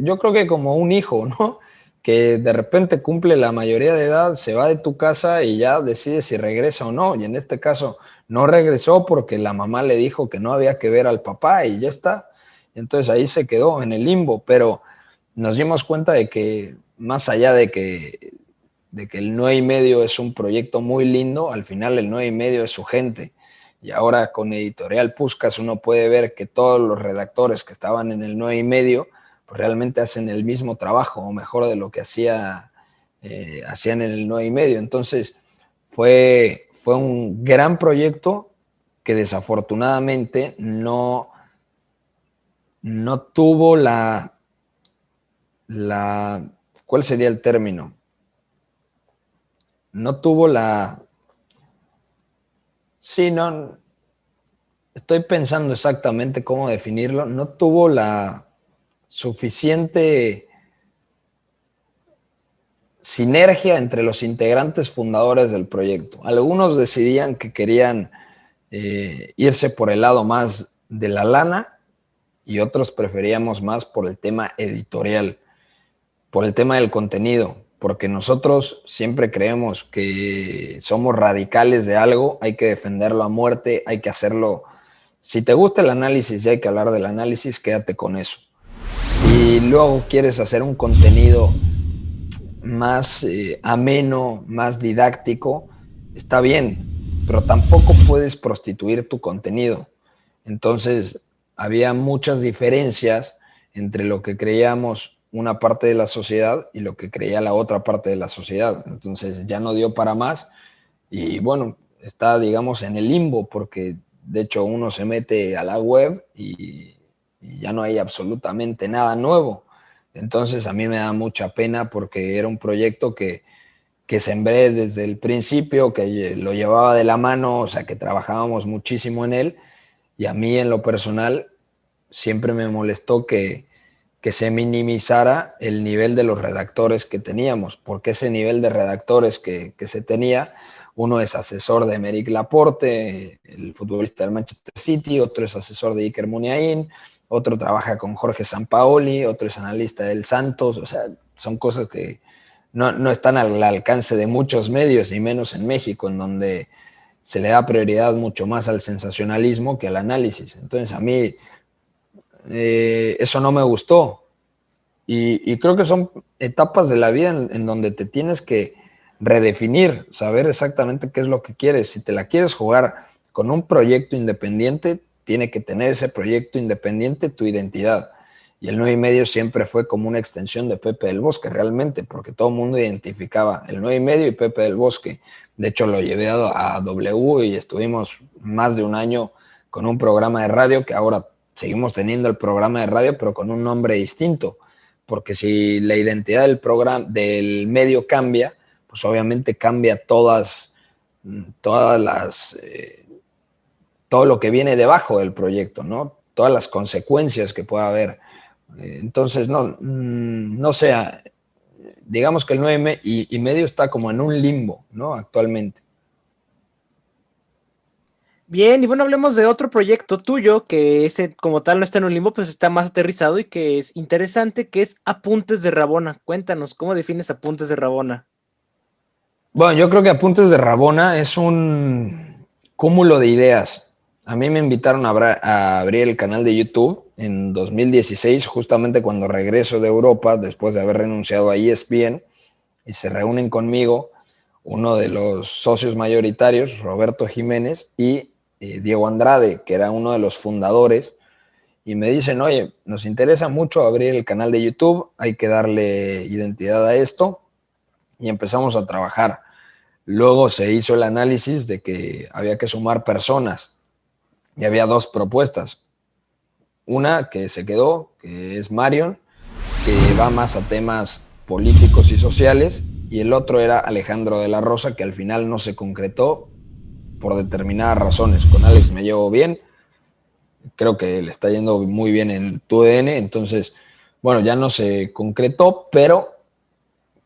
yo creo que como un hijo, ¿no? Que de repente cumple la mayoría de edad, se va de tu casa y ya decide si regresa o no. Y en este caso no regresó porque la mamá le dijo que no había que ver al papá y ya está. Entonces ahí se quedó en el limbo, pero nos dimos cuenta de que más allá de que el 9,5 es un proyecto muy lindo, al final el 9,5 es su gente. Y ahora con Editorial Puskás uno puede ver que todos los redactores que estaban en el 9,5 pues realmente hacen el mismo trabajo o mejor de lo que hacían en el 9,5. Entonces fue un gran proyecto que desafortunadamente no tuvo ¿cuál sería el término? No tuvo sí, no, estoy pensando exactamente cómo definirlo, no tuvo la suficiente sinergia entre los integrantes fundadores del proyecto. Algunos decidían que querían irse por el lado más de la lana y otros preferíamos más por el tema editorial, por el tema del contenido, porque nosotros siempre creemos que somos radicales de algo, hay que defenderlo a muerte, hay que hacerlo. Si te gusta el análisis y hay que hablar del análisis, quédate con eso. Si luego quieres hacer un contenido más ameno, más didáctico, está bien, pero tampoco puedes prostituir tu contenido. Entonces, había muchas diferencias entre lo que creíamos una parte de la sociedad y lo que creía la otra parte de la sociedad. Entonces, ya no dio para más y bueno, está, digamos, en el limbo porque de hecho uno se mete a la web y ya no hay absolutamente nada nuevo. Entonces a mí me da mucha pena porque era un proyecto que sembré desde el principio, que lo llevaba de la mano, o sea, que trabajábamos muchísimo en él y a mí en lo personal siempre me molestó que se minimizara el nivel de los redactores que teníamos, porque ese nivel de redactores que se tenía, uno es asesor de Aymeric Laporte, el futbolista del Manchester City, otro es asesor de Iker Muniain, otro trabaja con Jorge Sampaoli, otro es analista del Santos, o sea, son cosas que no están al alcance de muchos medios, y menos en México, en donde se le da prioridad mucho más al sensacionalismo que al análisis. Entonces a mí eso no me gustó. Y creo que son etapas de la vida en donde te tienes que redefinir, saber exactamente qué es lo que quieres. Si te la quieres jugar con un proyecto independiente, tiene que tener ese proyecto independiente tu identidad. Y el 9,5 siempre fue como una extensión de Pepe del Bosque, realmente, porque todo el mundo identificaba el 9,5 y Pepe del Bosque. De hecho, lo llevé a W y estuvimos más de un año con un programa de radio que ahora seguimos teniendo el programa de radio, pero con un nombre distinto. Porque si la identidad del programa, del medio cambia, pues obviamente cambia todas las, todo lo que viene debajo del proyecto, ¿no? Todas las consecuencias que pueda haber. Entonces, no sea, digamos que el 9,5 está como en un limbo, ¿no? Actualmente. Bien, y bueno, hablemos de otro proyecto tuyo, que ese como tal no está en un limbo, pues está más aterrizado y que es interesante, que es Apuntes de Rabona. Cuéntanos, ¿cómo defines Apuntes de Rabona? Bueno, yo creo que Apuntes de Rabona es un cúmulo de ideas. A mí me invitaron a abrir el canal de YouTube en 2016, justamente cuando regreso de Europa, después de haber renunciado a ESPN, y se reúnen conmigo uno de los socios mayoritarios, Roberto Jiménez, y Diego Andrade, que era uno de los fundadores, y me dicen, oye, nos interesa mucho abrir el canal de YouTube, hay que darle identidad a esto, y empezamos a trabajar. Luego se hizo el análisis de que había que sumar personas, y había dos propuestas. Una que se quedó, que es Marion, que va más a temas políticos y sociales, y el otro era Alejandro de la Rosa, que al final no se concretó por determinadas razones. Con Alex me llevo bien, creo que le está yendo muy bien en TUDN, entonces, bueno, ya no se concretó, pero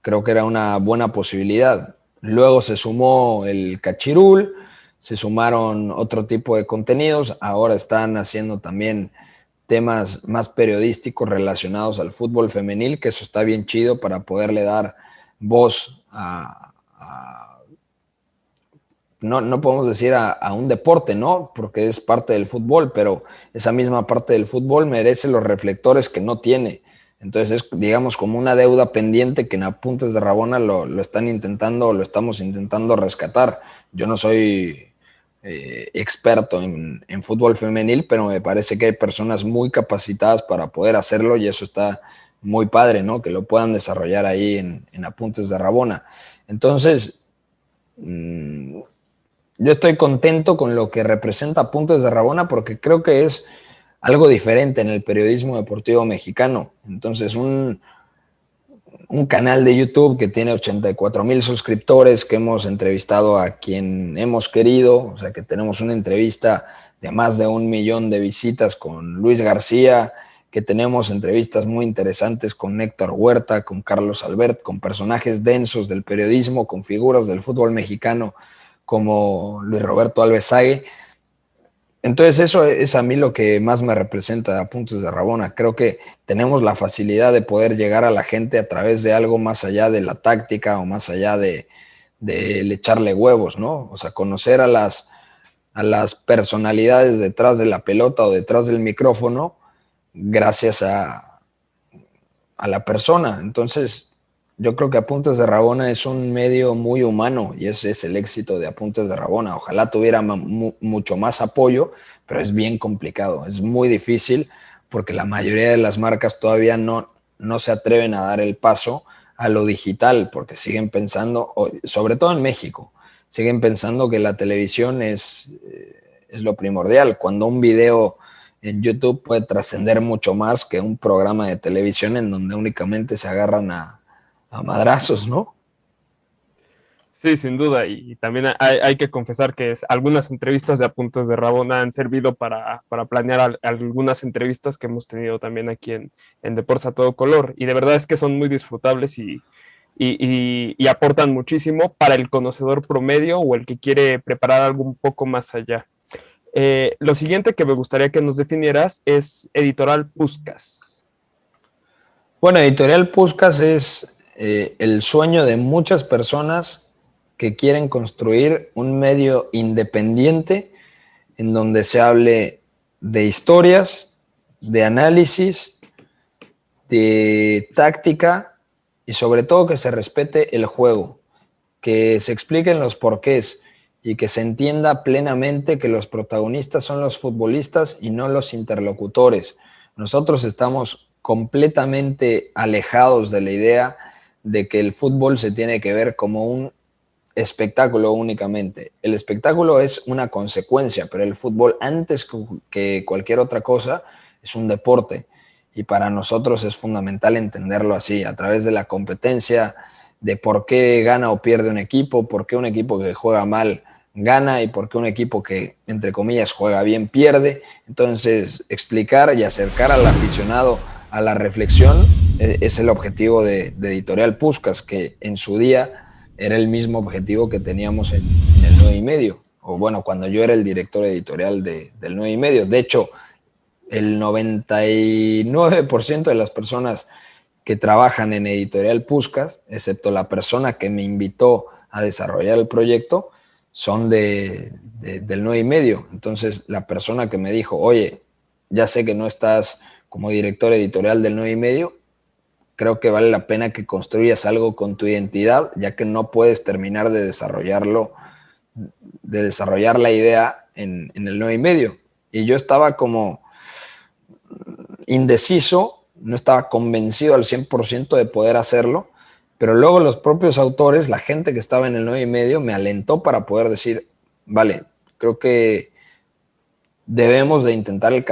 creo que era una buena posibilidad. Luego se sumó el Cachirul, se sumaron otro tipo de contenidos, ahora están haciendo también temas más periodísticos relacionados al fútbol femenil, que eso está bien chido para poderle dar voz no podemos decir a un deporte, ¿no? Porque es parte del fútbol, pero esa misma parte del fútbol merece los reflectores que no tiene. Entonces es, digamos, como una deuda pendiente que en Apuntes de Rabona lo están intentando, lo estamos intentando rescatar. Yo no soy experto en fútbol femenil, pero me parece que hay personas muy capacitadas para poder hacerlo y eso está muy padre, ¿no? Que lo puedan desarrollar ahí en Apuntes de Rabona. Entonces, yo estoy contento con lo que representa Apuntes de Rabona porque creo que es algo diferente en el periodismo deportivo mexicano. Entonces, un canal de YouTube que tiene 84,000 suscriptores, que hemos entrevistado a quien hemos querido, o sea que tenemos una entrevista de más de 1 millón de visitas con Luis García, que tenemos entrevistas muy interesantes con Héctor Huerta, con Carlos Albert, con personajes densos del periodismo, con figuras del fútbol mexicano como Luis Roberto Alves Sague. Entonces eso es a mí lo que más me representa Apuntes de Rabona. Creo que tenemos la facilidad de poder llegar a la gente a través de algo más allá de la táctica o más allá de echarle huevos, ¿no? O sea, conocer a las personalidades detrás de la pelota o detrás del micrófono gracias a la persona. Entonces, yo creo que Apuntes de Rabona es un medio muy humano y ese es el éxito de Apuntes de Rabona. Ojalá tuviera mucho más apoyo, pero es bien complicado, es muy difícil porque la mayoría de las marcas todavía no se atreven a dar el paso a lo digital porque siguen pensando, sobre todo en México, siguen pensando que la televisión es lo primordial, cuando un video en YouTube puede trascender mucho más que un programa de televisión en donde únicamente se agarran a madrazos, ¿no? Sí, sin duda, y también hay que confesar que algunas entrevistas de Apuntes de Rabona han servido para planear algunas entrevistas que hemos tenido también aquí en Deportes a Todo Color, y de verdad es que son muy disfrutables y aportan muchísimo para el conocedor promedio o el que quiere preparar algo un poco más allá. Lo siguiente que me gustaría que nos definieras es Editorial Puskás. Bueno, Editorial Puskás es el sueño de muchas personas que quieren construir un medio independiente en donde se hable de historias, de análisis, de táctica y sobre todo que se respete el juego, que se expliquen los porqués y que se entienda plenamente que los protagonistas son los futbolistas y no los interlocutores. Nosotros estamos completamente alejados de la idea de que el fútbol se tiene que ver como un espectáculo únicamente. El espectáculo es una consecuencia, pero el fútbol, antes que cualquier otra cosa, es un deporte. Y para nosotros es fundamental entenderlo así, a través de la competencia, de por qué gana o pierde un equipo, por qué un equipo que juega mal gana y por qué un equipo que, entre comillas, juega bien pierde. Entonces, explicar y acercar al aficionado a la reflexión es el objetivo de Editorial Puskás, que en su día era el mismo objetivo que teníamos en el 9 y medio. o bueno, cuando yo era el director editorial del 9 y medio. De hecho, el 99% de las personas que trabajan en Editorial Puskás, excepto la persona que me invitó a desarrollar el proyecto, son del 9 y medio. Entonces, la persona que me dijo, oye, ya sé que no estás como director editorial del 9 y medio, creo que vale la pena que construyas algo con tu identidad, ya que no puedes terminar de desarrollar la idea en el 9 y medio. Y yo estaba como indeciso, no estaba convencido al 100% de poder hacerlo, pero luego los propios autores, la gente que estaba en el 9 y medio, me alentó para poder decir, vale, creo que debemos intentar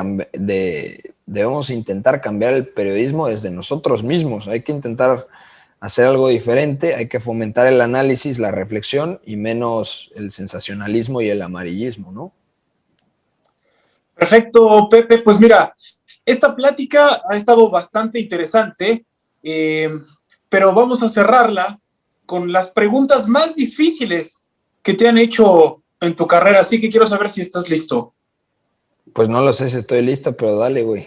cambiar el periodismo desde nosotros mismos. Hay que intentar hacer algo diferente, hay que fomentar el análisis, la reflexión y menos el sensacionalismo y el amarillismo, ¿no? Perfecto, Pepe. Pues mira, esta plática ha estado bastante interesante, pero vamos a cerrarla con las preguntas más difíciles que te han hecho en tu carrera, así que quiero saber si estás listo. Pues no lo sé si estoy listo, pero dale, güey.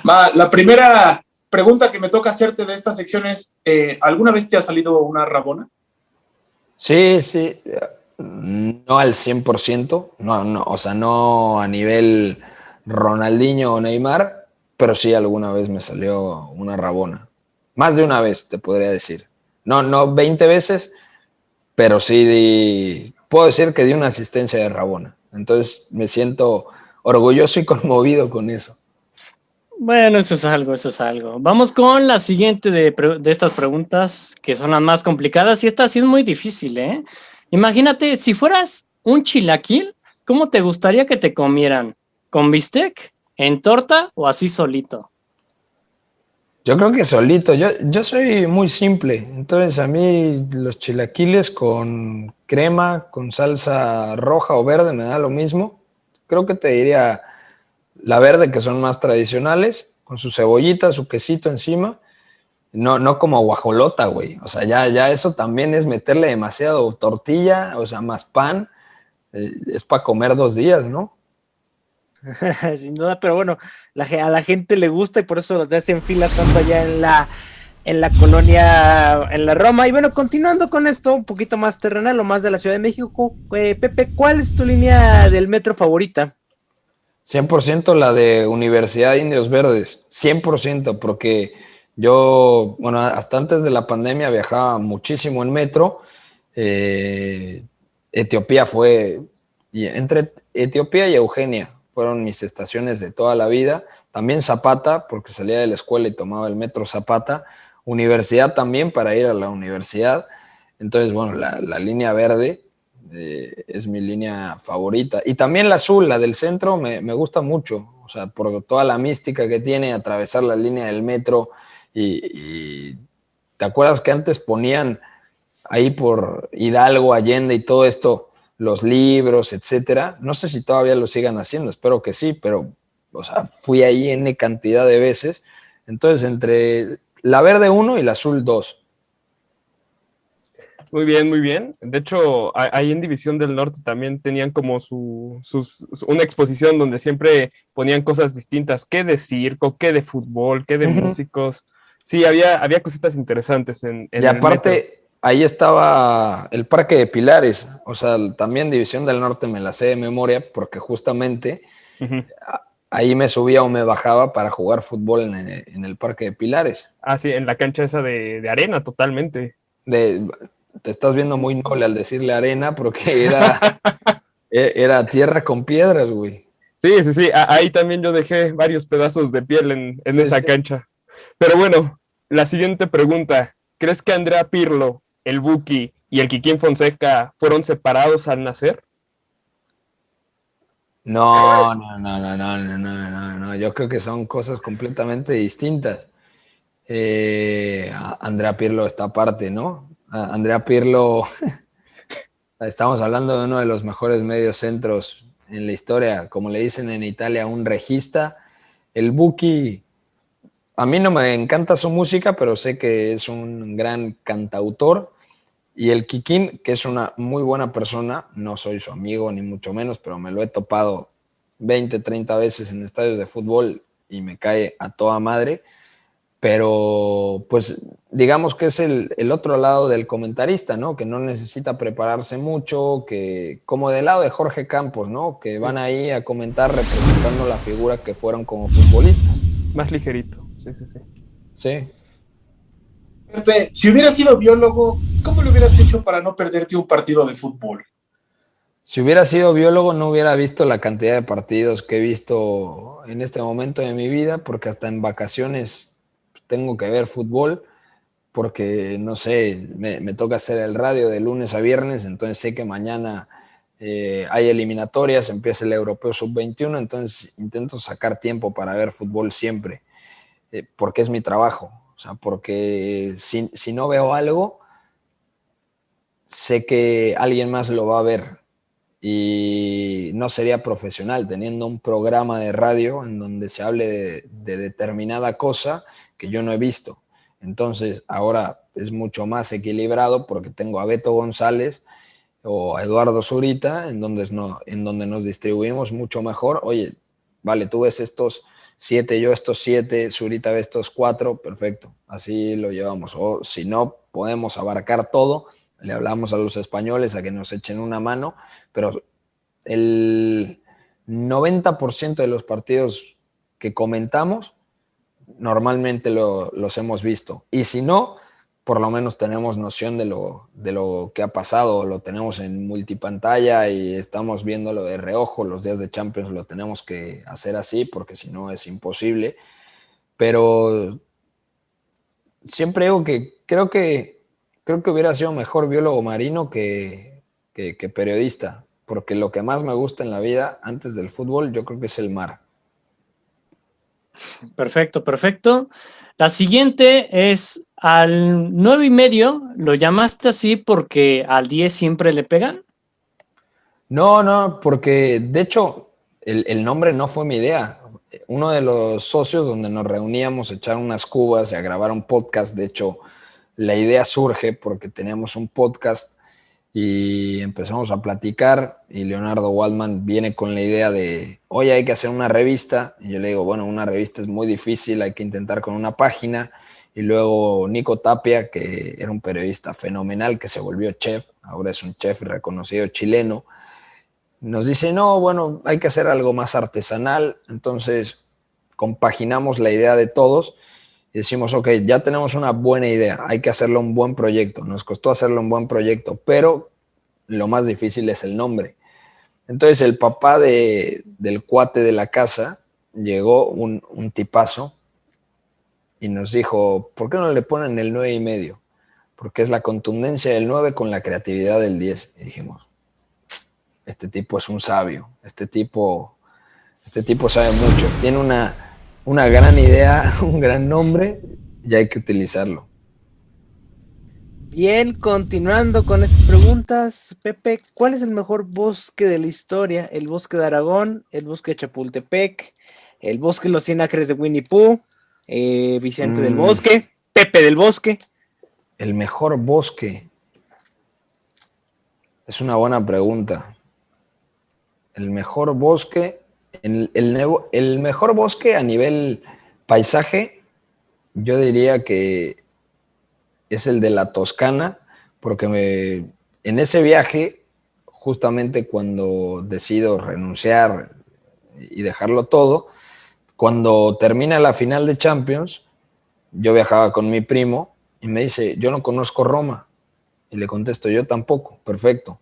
La primera pregunta que me toca hacerte de esta sección es, ¿alguna vez te ha salido una rabona? Sí, no al 100%, no, o sea, no a nivel Ronaldinho o Neymar, pero sí alguna vez me salió una rabona. Más de una vez, te podría decir. No 20 veces, pero sí puedo decir que di una asistencia de rabona. Entonces me siento orgulloso y conmovido con eso. Bueno, eso es algo. Vamos con la siguiente de estas preguntas, que son las más complicadas, y esta sí es muy difícil, ¿eh? Imagínate, si fueras un chilaquil, ¿cómo te gustaría que te comieran? ¿Con bistec, en torta o así solito? Yo creo que solito. Yo soy muy simple. Entonces a mí los chilaquiles con crema, con salsa roja o verde me da lo mismo. Creo que te diría la verde, que son más tradicionales, con su cebollita, su quesito encima. No como guajolota, güey. O sea, ya eso también es meterle demasiado tortilla, o sea, más pan. Es para comer 2 días, ¿no? Sin duda, pero bueno, a la gente le gusta y por eso te hacen fila tanto allá en la colonia, en la Roma. Y bueno, continuando con esto, un poquito más terrenal o más de la Ciudad de México, Pepe, ¿cuál es tu línea del metro favorita? 100% la de Universidad de Indios Verdes, 100%, porque yo, bueno, hasta antes de la pandemia viajaba muchísimo en metro. Etiopía entre Etiopía y Eugenia fueron mis estaciones de toda la vida. También Zapata, porque salía de la escuela y tomaba el metro Zapata. Universidad también, para ir a la universidad. Entonces, bueno, la línea verde es mi línea favorita. Y también la azul, la del centro, me gusta mucho. O sea, por toda la mística que tiene, atravesar la línea del metro. Y ¿te acuerdas que antes ponían ahí por Hidalgo, Allende y todo esto, los libros, etcétera? No sé si todavía lo sigan haciendo, espero que sí, pero, o sea, fui ahí N cantidad de veces. Entonces, entre la verde 1 y la azul 2. Muy bien, muy bien. De hecho, ahí en División del Norte también tenían como una exposición donde siempre ponían cosas distintas, qué de circo, qué de fútbol, qué de músicos. Sí, había cositas interesantes en Y aparte, ahí estaba el Parque de Pilares. O sea, también División del Norte me la sé de memoria porque justamente ahí me subía o me bajaba para jugar fútbol en el Parque de Pilares. Ah, sí, en la cancha esa de arena, totalmente. Te estás viendo muy noble al decirle arena porque era tierra con piedras, güey. Sí. Ahí también yo dejé varios pedazos de piel en esa cancha. Pero bueno, la siguiente pregunta. ¿Crees que Andrea Pirlo, el Buki y el Kikín Fonseca fueron separados al nacer? No. Yo creo que son cosas completamente distintas. Andrea Pirlo está aparte, ¿no? Andrea Pirlo, estamos hablando de uno de los mejores mediocentros en la historia, como le dicen en Italia, un regista. El Buki, a mí no me encanta su música, pero sé que es un gran cantautor Y el Kikín, que es una muy buena persona, no soy su amigo ni mucho menos, pero me lo he topado 20, 30 veces en estadios de fútbol y me cae a toda madre. Pero pues digamos que es el otro lado del comentarista, ¿no? Que no necesita prepararse mucho, que como del lado de Jorge Campos, ¿no? Que van ahí a comentar representando la figura que fueron como futbolistas. Más ligerito, sí. Sí. Pepe, si hubieras sido biólogo, ¿cómo lo hubieras hecho para no perderte un partido de fútbol? Si hubiera sido biólogo no hubiera visto la cantidad de partidos que he visto en este momento de mi vida, porque hasta en vacaciones tengo que ver fútbol, porque, no sé, me toca hacer el radio de lunes a viernes, entonces sé que mañana hay eliminatorias, empieza el Europeo Sub-21, entonces intento sacar tiempo para ver fútbol siempre, porque es mi trabajo. O sea, porque si no veo algo, sé que alguien más lo va a ver y no sería profesional teniendo un programa de radio en donde se hable de determinada cosa que yo no he visto. Entonces, ahora es mucho más equilibrado porque tengo a Beto González o a Eduardo Zurita, en donde nos distribuimos mucho mejor. Oye, vale, tú ves estos 7, yo estos 7, Zurita ve estos 4, perfecto, así lo llevamos. O si no, podemos abarcar todo, le hablamos a los españoles a que nos echen una mano, pero el 90% de los partidos que comentamos normalmente los hemos visto. Y si no, por lo menos tenemos noción de lo que ha pasado, lo tenemos en multipantalla y estamos viéndolo de reojo. Los días de Champions lo tenemos que hacer así porque si no es imposible. Pero siempre digo que creo que hubiera sido mejor biólogo marino que periodista, porque lo que más me gusta en la vida antes del fútbol yo creo que es el mar. Perfecto. La siguiente es al 9:30, ¿lo llamaste así porque al 10 siempre le pegan? No, porque de hecho el nombre no fue mi idea. Uno de los socios donde nos reuníamos a echar unas cubas y a grabar un podcast, de hecho la idea surge porque teníamos un podcast y empezamos a platicar y Leonardo Waldman viene con la idea de, oye, hay que hacer una revista. Y yo le digo, bueno, una revista es muy difícil, hay que intentar con una página. Y luego Nico Tapia, que era un periodista fenomenal, que se volvió chef, ahora es un chef reconocido chileno, nos dice, no, bueno, hay que hacer algo más artesanal. Entonces compaginamos la idea de todos y decimos, ok, ya tenemos una buena idea, hay que hacerlo un buen proyecto. Nos costó hacerlo un buen proyecto, pero lo más difícil es el nombre. Entonces el papá del cuate de la casa llegó, un tipazo, y nos dijo, ¿por qué no le ponen el 9:30? Porque es la contundencia del 9 con la creatividad del 10. Y dijimos, este tipo es un sabio, este tipo sabe mucho, tiene una gran idea, un gran nombre, y hay que utilizarlo. Bien, continuando con estas preguntas, Pepe, ¿cuál es el mejor bosque de la historia? ¿El bosque de Aragón, el bosque de Chapultepec, el bosque de los 100 acres de Winnie Pooh, Vicente del Bosque, Pepe del Bosque? El mejor bosque. Es una buena pregunta. El mejor bosque, el mejor bosque a nivel paisaje, yo diría que es el de la Toscana, porque en ese viaje, justamente cuando decido renunciar y dejarlo todo, cuando termina la final de Champions, yo viajaba con mi primo y me dice, yo no conozco Roma. Y le contesto, yo tampoco. Perfecto.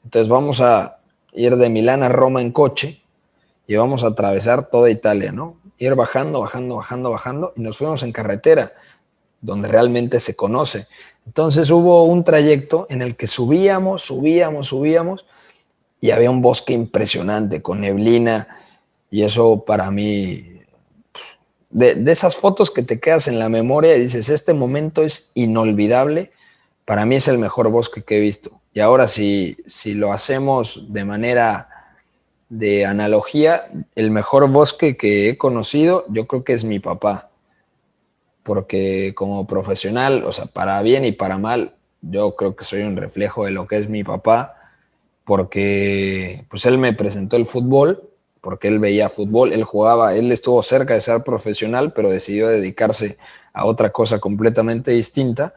Entonces vamos a ir de Milán a Roma en coche y vamos a atravesar toda Italia, ¿no? Ir bajando, y nos fuimos en carretera, donde realmente se conoce. Entonces hubo un trayecto en el que subíamos, y había un bosque impresionante, con neblina, y eso para mí, de esas fotos que te quedas en la memoria y dices, este momento es inolvidable, para mí es el mejor bosque que he visto. Y ahora si lo hacemos de manera de analogía, el mejor bosque que he conocido, yo creo que es mi papá. Porque como profesional, o sea, para bien y para mal, yo creo que soy un reflejo de lo que es mi papá, porque pues él me presentó el fútbol, porque él veía fútbol, él jugaba, él estuvo cerca de ser profesional, pero decidió dedicarse a otra cosa completamente distinta.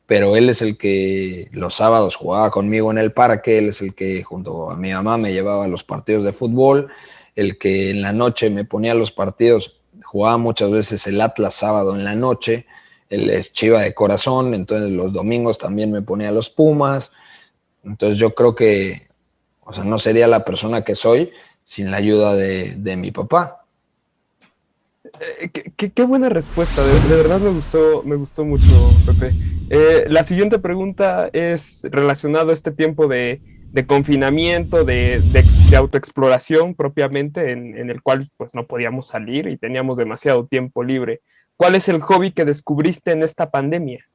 Pero él es el que los sábados jugaba conmigo en el parque, él es el que junto a mi mamá me llevaba a los partidos de fútbol, el que en la noche me ponía los partidos, jugaba muchas veces el Atlas sábado en la noche, él es Chiva de corazón, entonces los domingos también me ponía los Pumas, entonces yo creo que, o sea, no sería la persona que soy sin la ayuda de mi papá. Qué buena respuesta, de verdad me gustó mucho, Pepe. La siguiente pregunta es relacionada a este tiempo de confinamiento, de autoexploración propiamente, en el cual pues no podíamos salir y teníamos demasiado tiempo libre. ¿Cuál es el hobby que descubriste en esta pandemia?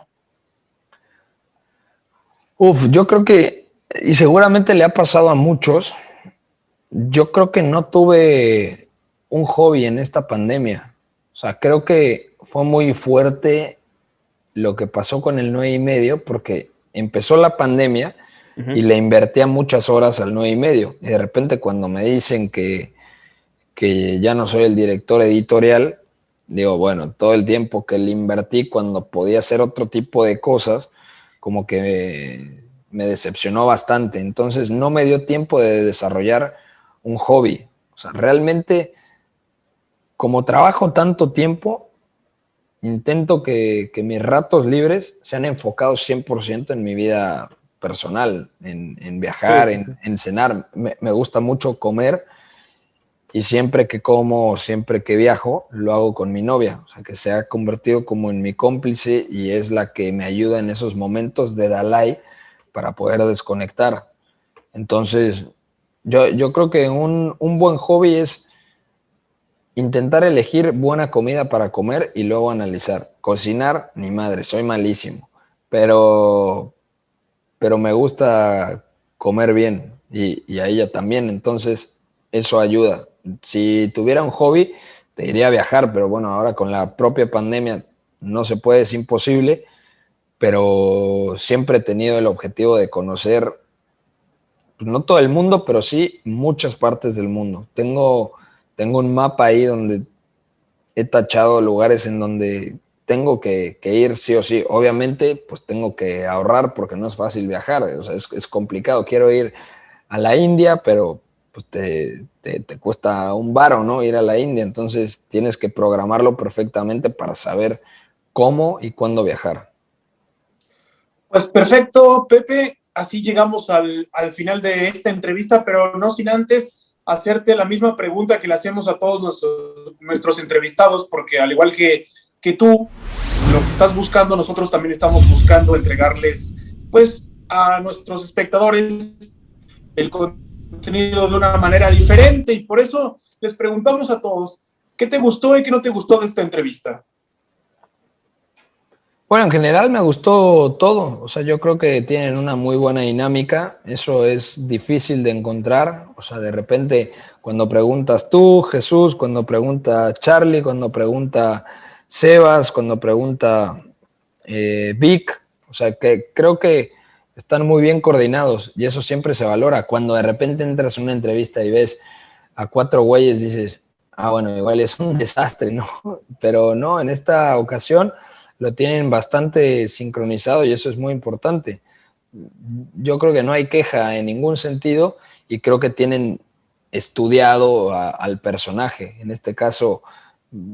Yo creo que, y seguramente le ha pasado a muchos, yo creo que no tuve un hobby en esta pandemia. O sea, creo que fue muy fuerte lo que pasó con el 9:30, porque empezó la pandemia y le invertía muchas horas al 9:30. Y de repente cuando me dicen que ya no soy el director editorial, digo, bueno, todo el tiempo que le invertí cuando podía hacer otro tipo de cosas, como que me decepcionó bastante. Entonces no me dio tiempo de desarrollar un hobby. O sea, realmente, como trabajo tanto tiempo, intento que mis ratos libres sean enfocados 100% en mi vida personal, en viajar, Sí. en cenar. Me gusta mucho comer y siempre que como, siempre que viajo, lo hago con mi novia. O sea, que se ha convertido como en mi cómplice y es la que me ayuda en esos momentos de Dalai para poder desconectar. Entonces, yo creo que un buen hobby es intentar elegir buena comida para comer y luego analizar. Cocinar, ni madre, soy malísimo, pero me gusta comer bien y a ella también, entonces eso ayuda. Si tuviera un hobby, te diría viajar, pero bueno, ahora con la propia pandemia no se puede, es imposible, pero siempre he tenido el objetivo de conocer, pues no todo el mundo, pero sí muchas partes del mundo. Tengo un mapa ahí donde he tachado lugares en donde tengo que ir sí o sí. Obviamente, pues tengo que ahorrar porque no es fácil viajar, o sea, es complicado. Quiero ir a la India, pero pues te cuesta un varo, ¿no? Ir a la India, entonces tienes que programarlo perfectamente para saber cómo y cuándo viajar. Pues perfecto, Pepe. Así llegamos al final de esta entrevista, pero no sin antes hacerte la misma pregunta que le hacemos a todos nuestros entrevistados, porque al igual que tú, lo que estás buscando, nosotros también estamos buscando entregarles, pues, a nuestros espectadores el contenido de una manera diferente, y por eso les preguntamos a todos, ¿qué te gustó y qué no te gustó de esta entrevista? Bueno, en general me gustó todo, o sea, yo creo que tienen una muy buena dinámica, eso es difícil de encontrar, o sea, de repente cuando preguntas tú, Jesús, cuando pregunta Charlie, cuando pregunta Sebas, cuando pregunta Vic, o sea, que creo que están muy bien coordinados y eso siempre se valora. Cuando de repente entras a una entrevista y ves a 4 güeyes, dices, ah, bueno, igual es un desastre, ¿no? Pero no, en esta ocasión lo tienen bastante sincronizado y eso es muy importante. Yo creo que no hay queja en ningún sentido y creo que tienen estudiado al personaje. En este caso,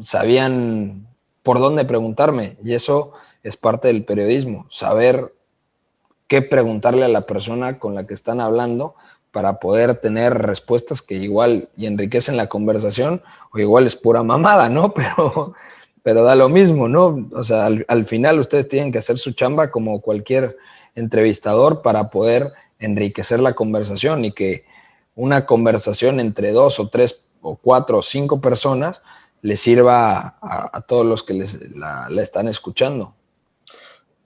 sabían por dónde preguntarme y eso es parte del periodismo, saber qué preguntarle a la persona con la que están hablando para poder tener respuestas que igual y enriquecen la conversación o igual es pura mamada, ¿no? Pero da lo mismo, ¿no? O sea, al final ustedes tienen que hacer su chamba como cualquier entrevistador para poder enriquecer la conversación y que una conversación entre 2 o 3 o 4 o 5 personas le sirva a todos los que la están escuchando.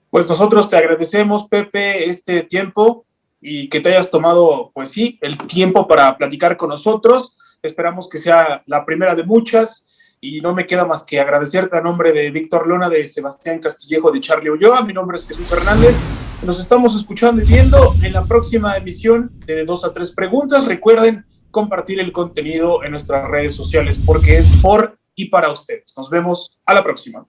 Pues nosotros te agradecemos, Pepe, este tiempo y que te hayas tomado, pues sí, el tiempo para platicar con nosotros. Esperamos que sea la primera de muchas. Y no me queda más que agradecerte a nombre de Víctor Lona, de Sebastián Castillejo, de Charlie Ulloa. Mi nombre es Jesús Hernández Nos estamos escuchando y viendo en la próxima emisión de 2 a 3 preguntas. Recuerden compartir el contenido en nuestras redes sociales porque es por y para ustedes. Nos vemos a la próxima.